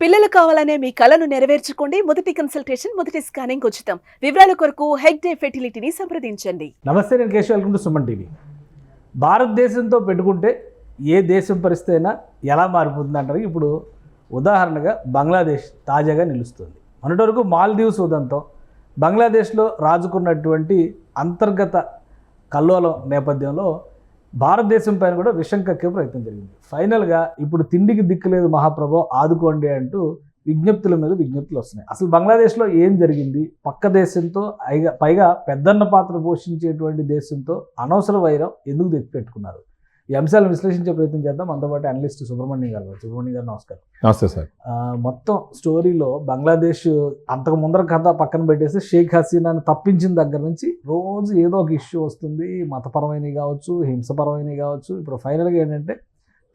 పిల్లలు కావాలనే మీ కలను నెరవేర్చుకోండి. మొదటి కన్సల్టేషన్, మొదటి స్కానింగ్ ఉచితం. వివరాల కొరకు హెగ్డే ఫెర్టిలిటీని సంప్రదించండి. నమస్తే, నేను Keshav. Welcome to Suman TV. భారతదేశంతో పెట్టుకుంటే ఏ దేశం పరిస్థితి అయినా ఎలా మారిపోతుంది అంటారు. ఇప్పుడు ఉదాహరణగా బంగ్లాదేశ్ తాజాగా నిలుస్తుంది. మొన్నటి వరకు మాల్దీవ్స్ ఉదంతం, బంగ్లాదేశ్లో రాజుకున్నటువంటి అంతర్గత కల్లోలం నేపథ్యంలో భారతదేశం పైన కూడా విషం కక్కే ప్రయత్నం జరిగింది. ఫైనల్గా ఇప్పుడు తిండికి దిక్కులేదు మహాప్రభు ఆదుకోండి అంటూ విజ్ఞప్తుల మీద విజ్ఞప్తులు వస్తున్నాయి. అసలు బంగ్లాదేశ్లో ఏం జరిగింది? పక్క దేశంతో పైగా పెద్దన్న పాత్ర పోషించేటువంటి దేశంతో అనవసర వైరం ఎందుకు తెచ్చిపెట్టుకున్నారు? ఈ అంశాలను విశ్లేషించే ప్రయత్నం చేద్దాం. మనతో పాటు అనలిస్ట్ సుబ్రహ్మణ్యం గారు నమస్కారం. నమస్తే సార్. మొత్తం స్టోరీలో బంగ్లాదేశ్ అంతకు ముందర కథ పక్కన పెట్టేసి షేక్ హసీనాని తప్పించిన దగ్గర నుంచి రోజు ఏదో ఒక ఇష్యూ వస్తుంది. మతపరమైనవి కావచ్చు, హింసపరమైనవి కావచ్చు. ఇప్పుడు ఫైనల్గా ఏంటంటే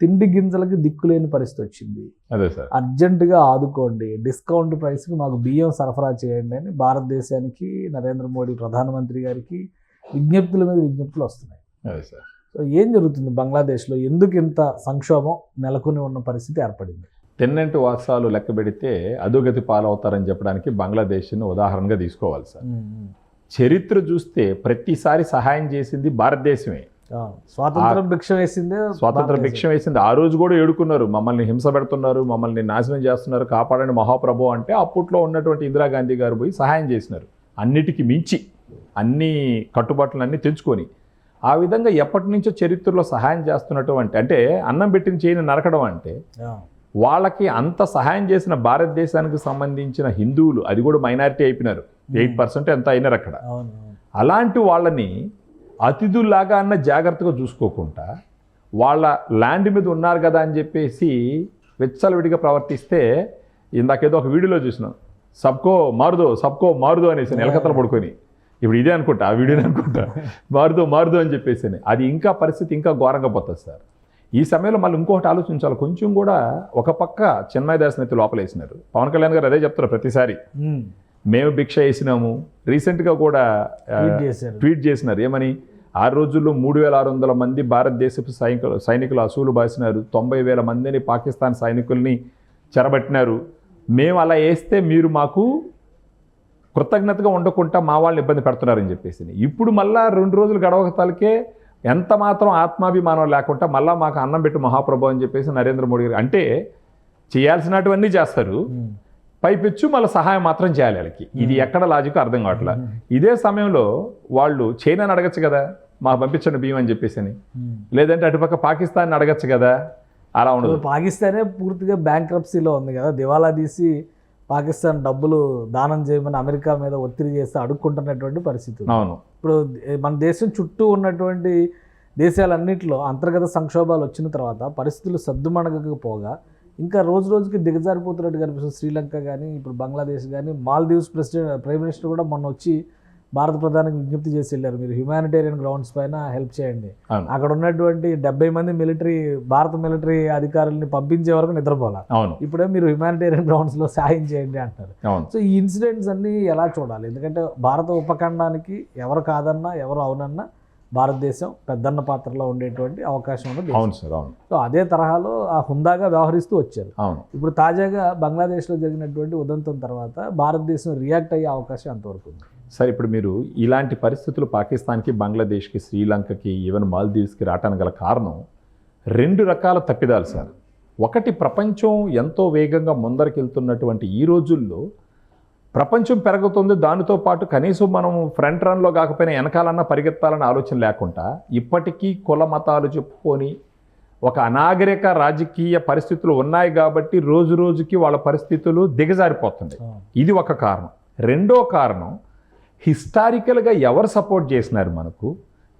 తిండి గింజలకి దిక్కులేని పరిస్థితి వచ్చింది. అదే సార్, అర్జెంటుగా ఆదుకోండి, డిస్కౌంట్ ప్రైస్కి మాకు బియ్యం సరఫరా చేయండి అని భారతదేశానికి నరేంద్ర మోడీ ప్రధానమంత్రి గారికి విజ్ఞప్తుల మీద విజ్ఞప్తులు వస్తున్నాయి. అదే సార్. సో ఏం జరుగుతుంది బంగ్లాదేశ్లో? ఎందుకు ఇంత సంక్షోభం నెలకొని ఉన్న పరిస్థితి ఏర్పడింది? టెన్నెంట్ వాసాలు లెక్క పెడితే అధోగతి పాలవుతారని చెప్పడానికి బంగ్లాదేశ్ను ఉదాహరణగా తీసుకోవాలి సార్. చరిత్ర చూస్తే ప్రతిసారి సహాయం చేసింది భారతదేశమే. స్వాతంత్రం భిక్ష వేసింది. ఆ రోజు కూడా ఏడుకున్నారు, మమ్మల్ని హింస పెడుతున్నారు, మమ్మల్ని నాశనం చేస్తున్నారు, కాపాడండి మహాప్రభు అంటే అప్పట్లో ఉన్నటువంటి ఇందిరాగాంధీ గారు పోయి సహాయం చేసినారు. అన్నిటికీ మించి అన్ని కట్టుబాట్లన్నీ తెంచుకొని ఆ విధంగా ఎప్పటి నుంచో చరిత్రలో సహాయం చేస్తున్నటువంటి, అంటే అన్నం పెట్టిన చేయని నరకడం అంటే వాళ్ళకి అంత సహాయం చేసిన భారతదేశానికి సంబంధించిన హిందువులు, అది కూడా మైనారిటీ అయిపోయినారు, 8% ఎంత అయినారు అక్కడ. అలాంటి వాళ్ళని అతిథుల్లాగా అన్న జాగ్రత్తగా చూసుకోకుండా వాళ్ళ ల్యాండ్ మీద ఉన్నారు కదా అని చెప్పేసి వెచ్చలవిడిగా ప్రవర్తిస్తే, ఇందాకేదో ఒక వీడియోలో చూసినాం, సబ్కో మారుదో అనేసి నెలకత్తలు పడుకొని, ఇప్పుడు ఇదే అనుకుంటా, ఆ వీడియోని అనుకుంటా, మారుదో అని చెప్పేసి అది ఇంకా పరిస్థితి ఇంకా ఘోరంగా పోతుంది సార్. ఈ సమయంలో మళ్ళీ ఇంకొకటి ఆలోచించాలి. కొంచెం కూడా ఒక పక్క చిన్మయ దాస్ని అయితే లోపలేసినారు. పవన్ కళ్యాణ్ గారు అదే చెప్తారు ప్రతిసారి, మేము భిక్ష వేసినాము. రీసెంట్గా కూడా ట్వీట్ చేసినారు ఏమని, 6 రోజుల్లో 3600 మంది భారతదేశపు సైనికులు అసూలు బాసినారు, 90,000 మందిని పాకిస్తాన్ సైనికుల్ని చెరబట్టినారు. మేము అలా వేస్తే మీరు మాకు కృతజ్ఞతగా ఉండకుండా మా వాళ్ళని ఇబ్బంది పెడుతున్నారని చెప్పేసి. ఇప్పుడు మళ్ళా 2 రోజులు గడవకతాలకే ఎంత మాత్రం ఆత్మాభిమానం లేకుండా మళ్ళీ మాకు అన్నం పెట్టు మహాప్రభు అని చెప్పేసి నరేంద్ర మోడీ గారు అంటే చేయాల్సినటువన్నీ చేస్తారు, పైపెచ్చు మళ్ళీ సహాయం మాత్రం చేయాలి వాళ్ళకి. ఇది ఎక్కడ లాజిక్ అర్థం కావట్లా. ఇదే సమయంలో వాళ్ళు చైనాని అడగచ్చు కదా, మాకు పంపించండి బియ్యం అని చెప్పేసి, లేదంటే అటుపక్క పాకిస్తాన్ అడగచ్చు కదా. అలా ఉండదు. పాకిస్తానే పూర్తిగా బ్యాంక్రప్సీలో ఉంది కదా, దివాలా తీసి పాకిస్తాన్ డబ్బులు దానం చేయమని అమెరికా మీద ఒత్తిడి చేస్తే అడుక్కుంటున్నటువంటి పరిస్థితి. అవును. ఇప్పుడు మన దేశం చుట్టూ ఉన్నటువంటి దేశాలన్నింటిలో అంతర్గత సంక్షోభాలు వచ్చిన తర్వాత పరిస్థితులు సద్దుమణగకపోగా ఇంకా రోజు రోజుకి దిగజారిపోతున్నట్టు కనిపిస్తుంది. శ్రీలంక కానీ, ఇప్పుడు బంగ్లాదేశ్ కానీ, మాల్దీవ్స్ ప్రైమ్ మినిస్టర్ కూడా మొన్న వచ్చి భారత ప్రధానికి విజ్ఞప్తి చేసి వెళ్ళారు, మీరు హ్యుమానిటేరియన్ గ్రౌండ్స్ పైన హెల్ప్ చేయండి, అక్కడ ఉన్నటువంటి 70 మంది భారత మిలిటరీ అధికారుల్ని పంపించే వరకు నిద్రపోవాలి, ఇప్పుడే మీరు హ్యుమానిటేరియన్ గ్రౌండ్స్లో సాయం చేయండి అంటారు. సో ఈ ఇన్సిడెంట్స్ అన్నీ ఎలా చూడాలి? ఎందుకంటే భారత ఉపఖండానికి ఎవరు కాదన్నా ఎవరు అవునన్నా భారతదేశం పెద్దన్న పాత్రలో ఉండేటువంటి అవకాశం ఉన్నది. అవును సార్, అవును. సో అదే తరహాలో ఆ హుందాగా వ్యవహరిస్తూ వచ్చారు. ఇప్పుడు తాజాగా బంగ్లాదేశ్లో జరిగినటువంటి ఉదంతం తర్వాత భారతదేశం రియాక్ట్ అయ్యే అవకాశం ఎంతవరకు ఉంది సార్? ఇప్పుడు మీరు ఇలాంటి పరిస్థితులు పాకిస్తాన్కి, బంగ్లాదేశ్కి, శ్రీలంకకి, ఈవెన్ మాల్దీవ్స్కి రావటానికి గల కారణం 2 రకాల తప్పిదాలు సార్. ఒకటి, ప్రపంచం ఎంతో వేగంగా ముందరకెళ్తున్నటువంటి ఈ రోజుల్లో ప్రపంచం పెరుగుతుంది, దానితో పాటు కనీసం మనం ఫ్రంట్ రన్లో కాకపోయినా వెనకాలన్నా పరిగెత్తాలన్న ఆలోచన లేకుండా ఇప్పటికీ కుల మతాలు చెప్పుకొని ఒక అనాగరిక రాజకీయ పరిస్థితులు ఉన్నాయి కాబట్టి రోజు రోజుకి వాళ్ళ పరిస్థితులు దిగజారిపోతుంది. ఇది ఒక కారణం. రెండో కారణం, హిస్టారికల్గా ఎవరు సపోర్ట్ చేసినారు, మనకు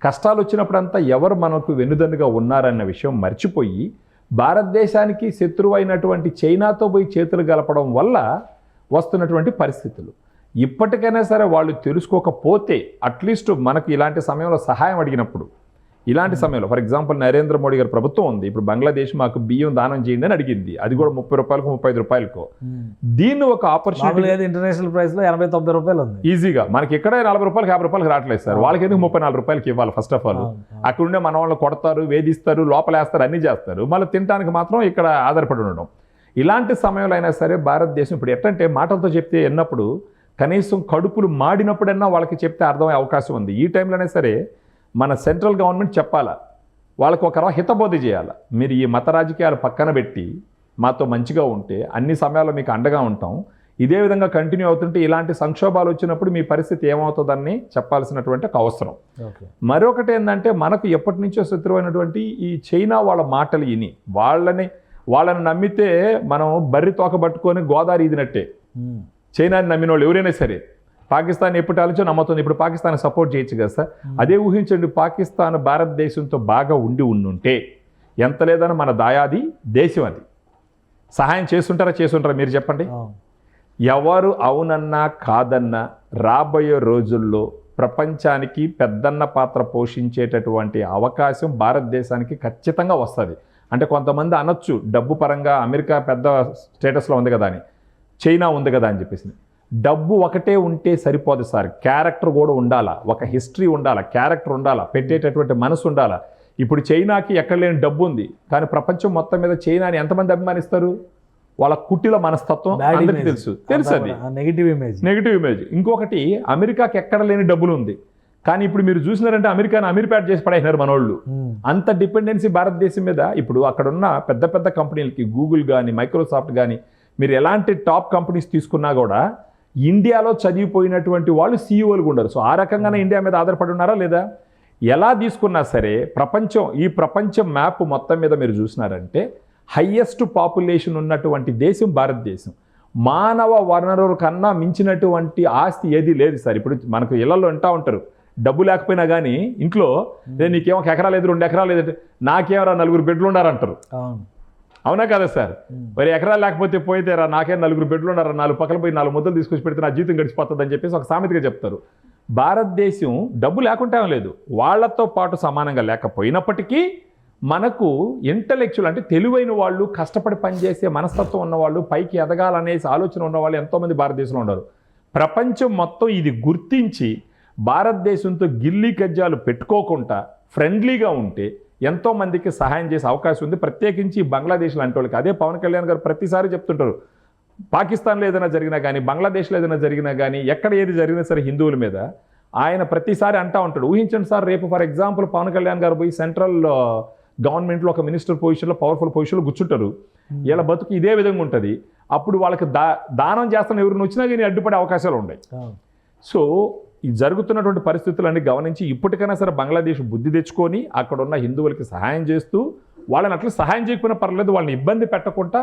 కష్టాలు వచ్చినప్పుడంతా ఎవరు మనకు వెన్నుదన్నుగా ఉన్నారన్న విషయం మర్చిపోయి భారతదేశానికి శత్రువు అయినటువంటి చైనాతో పోయి చేతులు గలపడం వల్ల వస్తున్నటువంటి పరిస్థితులు. ఇప్పటికైనా సరే వాళ్ళు తెలుసుకోకపోతే, అట్లీస్ట్ మనకు ఇలాంటి సమయంలో సహాయం అడిగినప్పుడు, ఇలాంటి సమయంలో ఫర్ ఎగ్జాంపుల్ నరేంద్ర మోడీ గారి ప్రభుత్వం ఉంది, ఇప్పుడు బంగ్లాదేశ్ మాకు బియ్యం దానం చేయండి అని అడిగింది, అది కూడా 30 రూపాయలకు 35 రూపాయలకు. దీన్ని ఒక ఆపర్చునిటీ, ఇంటర్నేషనల్ ప్రైస్ లో 80-90 రూపాయలు ఉంది ఈజీగా. మనకి ఇక్కడ 40 రూపాయలకు 50 రూపాయలకు రావట్లేదు సార్, వాళ్ళకి ఎందుకు 34 రూపాయలకి ఇవ్వాలి? ఫస్ట్ ఆఫ్ ఆల్ అక్కడ ఉండే మన వాళ్ళని కొడతారు, వేధిస్తారు, లోపలేస్తారు, అన్ని చేస్తారు, మళ్ళీ తినడానికి మాత్రం ఇక్కడ ఆధారపడి ఉండడం. ఇలాంటి సమయంలో అయినా సరే భారతదేశం ఇప్పుడు ఎట్టంటే మాటలతో చెప్తే ఎన్నప్పుడు కనీసం కడుపులు మాడినప్పుడన్నా వాళ్ళకి చెప్తే అర్థమయ్యే అవకాశం ఉంది. ఈ టైంలోనే సరే మన సెంట్రల్ గవర్నమెంట్ చెప్పాలా, వాళ్ళకు ఒక హితబోధ చేయాలి. మీరు ఈ మత రాజకీయాలు పక్కన పెట్టి మాతో మంచిగా ఉంటే అన్ని సమయాల్లో మీకు అండగా ఉంటాం, ఇదే విధంగా కంటిన్యూ అవుతుంటే ఇలాంటి సంక్షోభాలు వచ్చినప్పుడు మీ పరిస్థితి ఏమవుతుందని చెప్పాల్సినటువంటి ఒక అవసరం. మరొకటి ఏంటంటే మనకు ఎప్పటి నుంచో శత్రువైనటువంటి ఈ చైనా వాళ్ళ మాటలు విని వాళ్ళని నమ్మితే మనం బర్రి తోక పట్టుకొని గోదావరి ఈదినట్టే. చైనాని నమ్మిన వాళ్ళు ఎవరైనా సరే పాకిస్తాన్ ఎప్పటి ఆలోచన నమ్ముతుంది. ఇప్పుడు పాకిస్తాన్ సపోర్ట్ చేయొచ్చు కదా సార్. అదే ఊహించండి, పాకిస్తాన్ భారతదేశంతో బాగా ఉండుంటే ఎంత లేదని మన దాయాది దేశం అది సహాయం చేసుంటారా మీరు చెప్పండి. ఎవరు అవునన్నా కాదన్నా రాబోయే రోజుల్లో ప్రపంచానికి పెద్దన్న పాత్ర పోషించేటటువంటి అవకాశం భారతదేశానికి ఖచ్చితంగా వస్తుంది. అంటే కొంతమంది అనొచ్చు డబ్బు పరంగా అమెరికా పెద్ద స్టేటస్లో ఉంది కదా అని, చైనా ఉంది కదా అని చెప్పేసి. డబ్బు ఒకటే ఉంటే సరిపోదు సార్, క్యారెక్టర్ కూడా ఉండాలా, ఒక హిస్టరీ ఉండాలా, క్యారెక్టర్ ఉండాలా, పెట్టేటటువంటి మనసు ఉండాలా. ఇప్పుడు చైనాకి ఎక్కడ లేని డబ్బు ఉంది, కానీ ప్రపంచం మొత్తం మీద చైనాని ఎంతమంది అభిమానిస్తారు? వాళ్ళ కుట్టిల మనస్తత్వం అందరికీ తెలుసు అది నెగిటివ్ ఇమేజ్. ఇంకొకటి అమెరికాకి ఎక్కడ లేని డబ్బులు ఉంది, కానీ ఇప్పుడు మీరు చూసినారంటే అమెరికాని అమీర్పేట చేసి పడేసినారు మనోళ్ళు. అంత డిపెండెన్సీ భారతదేశం మీద. ఇప్పుడు అక్కడ ఉన్న పెద్ద పెద్ద కంపెనీలకి గూగుల్ కానీ మైక్రోసాఫ్ట్ కానీ మీరు ఎలాంటి టాప్ కంపెనీస్ తీసుకున్నా కూడా ఇండియాలో చదివిపోయినటువంటి వాళ్ళు సీఈఓలు ఉండరు. సో ఆ రకంగానే ఇండియా మీద ఆధారపడి ఉన్నారా లేదా? ఎలా తీసుకున్నా సరే ఈ ప్రపంచం మ్యాప్ మొత్తం మీద మీరు చూసినారంటే హయ్యెస్ట్ పాపులేషన్ ఉన్నటువంటి దేశం భారతదేశం. మానవ వనరుల కన్నా మించినటువంటి ఆస్తి ఏది లేదు సార్. ఇప్పుడు మనకు ఇళ్లలో వింటూ ఉంటారు, డబ్బు లేకపోయినా కానీ ఇంట్లో నీకేమో 1 ఎకరా లేదు 2 ఎకరాలు లేదు, నాకేమరా 4 బెడ్లు ఉండారంటారు. అవునా కదా సార్? మరి ఎకరాలు లేకపోతే పోయితేరా నాకేం 4 బెడ్లు ఉన్నారా, 4 పక్కన పోయి 4 ముద్దలు తీసుకొచ్చి పెడితే నా జీవితం గడిచిపోతుంది అని చెప్పేసి ఒక సామెతగా చెప్తారు. భారతదేశం డబ్బు లేకుంటే లేదు, వాళ్లతో పాటు సమానంగా లేకపోయినప్పటికీ మనకు ఇంటలెక్చువల్ అంటే తెలివైన వాళ్ళు, కష్టపడి పనిచేసే మనస్తత్వం ఉన్నవాళ్ళు, పైకి ఎదగాలనేసి ఆలోచన ఉన్నవాళ్ళు ఎంతోమంది భారతదేశంలో ఉన్నారు. ప్రపంచం మొత్తం ఇది గుర్తించి భారతదేశంతో గిల్లీ కజ్జాలు పెట్టుకోకుండా ఫ్రెండ్లీగా ఉంటే ఎంతోమందికి సహాయం చేసే అవకాశం ఉంది. ప్రత్యేకించి బంగ్లాదేశ్ లాంటి వాళ్ళకి. అదే పవన్ కళ్యాణ్ గారు ప్రతిసారి చెప్తుంటారు, పాకిస్తాన్లో ఏదైనా జరిగినా కానీ, బంగ్లాదేశ్లో ఏదైనా జరిగినా కానీ, ఎక్కడ ఏది జరిగినా సరే హిందువుల మీద ఆయన ప్రతిసారి అంటూ ఉంటాడు. ఊహించండి సార్, రేపు ఫర్ ఎగ్జాంపుల్ పవన్ కళ్యాణ్ గారు పోయి సెంట్రల్ గవర్నమెంట్లో ఒక మినిస్టర్ పొజిషన్లో, పవర్ఫుల్ పొజిషన్లో కూర్చుంటారు. వీళ్ళ బతుకు ఇదే విధంగా ఉంటుంది. అప్పుడు వాళ్ళకి దానం చేస్తున్న ఎవరిని వచ్చినా కానీ అడ్డుపడే అవకాశాలు ఉన్నాయి. సో ఈ జరుగుతున్నటువంటి పరిస్థితులన్నీ గమనించి ఇప్పటికైనా సరే బంగ్లాదేశ్ బుద్ధి తెచ్చుకొని అక్కడ ఉన్న హిందువులకి సహాయం చేస్తూ, వాళ్ళని అట్లా సహాయం చేయకపోయినా పర్లేదు, వాళ్ళని ఇబ్బంది పెట్టకుండా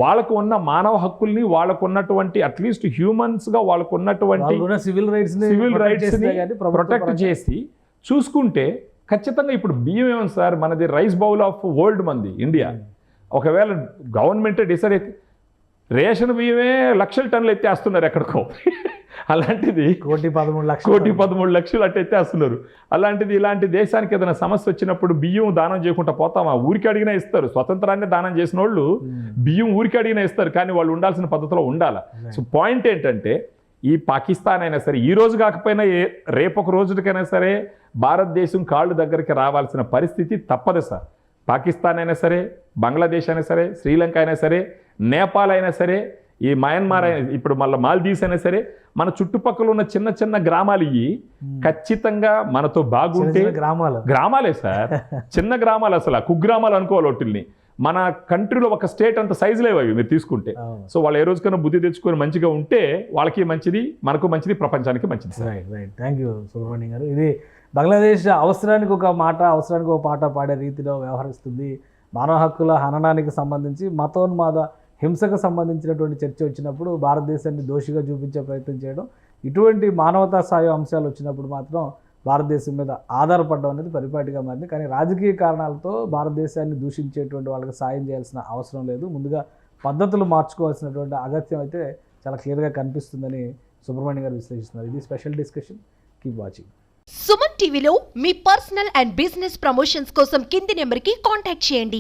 వాళ్ళకు ఉన్న మానవ హక్కుల్ని, వాళ్ళకు ఉన్నటువంటి అట్లీస్ట్ హ్యూమన్స్గా వాళ్ళకు ఉన్నటువంటి సివిల్ రైట్స్ని ప్రొటెక్ట్ చేసి చూసుకుంటే ఖచ్చితంగా. ఇప్పుడు బియ్యం ఏమని సార్, మనది రైస్ బౌల్ ఆఫ్ వరల్డ్ మంది ఇండియా. ఒకవేళ గవర్నమెంటే డిసైడ్ అయితే రేషన్ బియ్యమే లక్షల టన్నులు ఎత్తేస్తున్నారు ఎక్కడికో. అలాంటిది 1,13 లక్షలు అట్టు ఎత్తేస్తున్నారు. అలాంటిది ఇలాంటి దేశానికి ఏదైనా సమస్య వచ్చినప్పుడు బియ్యం దానం చేయకుండా పోతామా? ఊరికి అడిగినా ఇస్తారు. స్వతంత్రాన్ని దానం చేసిన వాళ్ళు బియ్యం ఊరికి అడిగినా ఇస్తారు, కానీ వాళ్ళు ఉండాల్సిన పద్ధతిలో ఉండాలి. సో పాయింట్ ఏంటంటే, ఈ పాకిస్తాన్ అయినా సరే ఈ రోజు కాకపోయినా రేపొక రోజుకైనా సరే భారతదేశం కాళ్ళు దగ్గరికి రావాల్సిన పరిస్థితి తప్పదు సార్. పాకిస్తాన్ అయినా సరే, బంగ్లాదేశ్ అయినా సరే, శ్రీలంక అయినా సరే, నేపాల్ అయినా సరే, ఈ మయన్మార్ అయినా, ఇప్పుడు మళ్ళీ మాల్దీవ్స్ అయినా సరే, మన చుట్టుపక్కల ఉన్న చిన్న చిన్న గ్రామాలు ఇవి ఖచ్చితంగా మనతో బాగుంటే గ్రామాలే సార్. చిన్న గ్రామాలు, అసలు కుగ్రామాలు అనుకోవాలి వాటిల్ని. మన కంట్రీలో ఒక స్టేట్ అంత సైజు లేవు అవి మీరు తీసుకుంటే. సో వాళ్ళు ఏ రోజుకైనా బుద్ధి తెచ్చుకొని మంచిగా ఉంటే వాళ్ళకి మంచిది, మనకు మంచిది, ప్రపంచానికి మంచిది. రైట్. థ్యాంక్ యూ సుబ్రహ్మణ్యం గారు. ఇది బంగ్లాదేశ్ అవసరానికి ఒక మాట, అవసరానికి ఒక పాట పాడే రీతిలో వ్యవహరిస్తుంది. మానవ హక్కుల హననానికి సంబంధించి, మతోన్మాద హింసకు సంబంధించినటువంటి చర్చ వచ్చినప్పుడు భారతదేశాన్ని దోషిగా చూపించే ప్రయత్నం చేయడం, ఇటువంటి మానవతా స్థాయి అంశాలు వచ్చినప్పుడు మాత్రం భారతదేశం మీద ఆధారపడడం అనేది పరిపాటిగా మారింది. కానీ రాజకీయ కారణాలతో భారతదేశాన్ని దూషించేటువంటి వాళ్ళకి సాయం చేయాల్సిన అవసరం లేదు. ముందుగా పద్ధతులు మార్చుకోవాల్సినటువంటి అగత్యం అయితే చాలా క్లియర్గా కనిపిస్తుందని సుబ్రహ్మణ్యం గారు విశ్లేషిస్తున్నారు. ఇది special discussion. Keep watching. Suman టీవీలో మీ పర్సనల్ అండ్ బిజినెస్ ప్రమోషన్స్ కోసం కింది నెంబర్కి కాంటాక్ట్ చేయండి.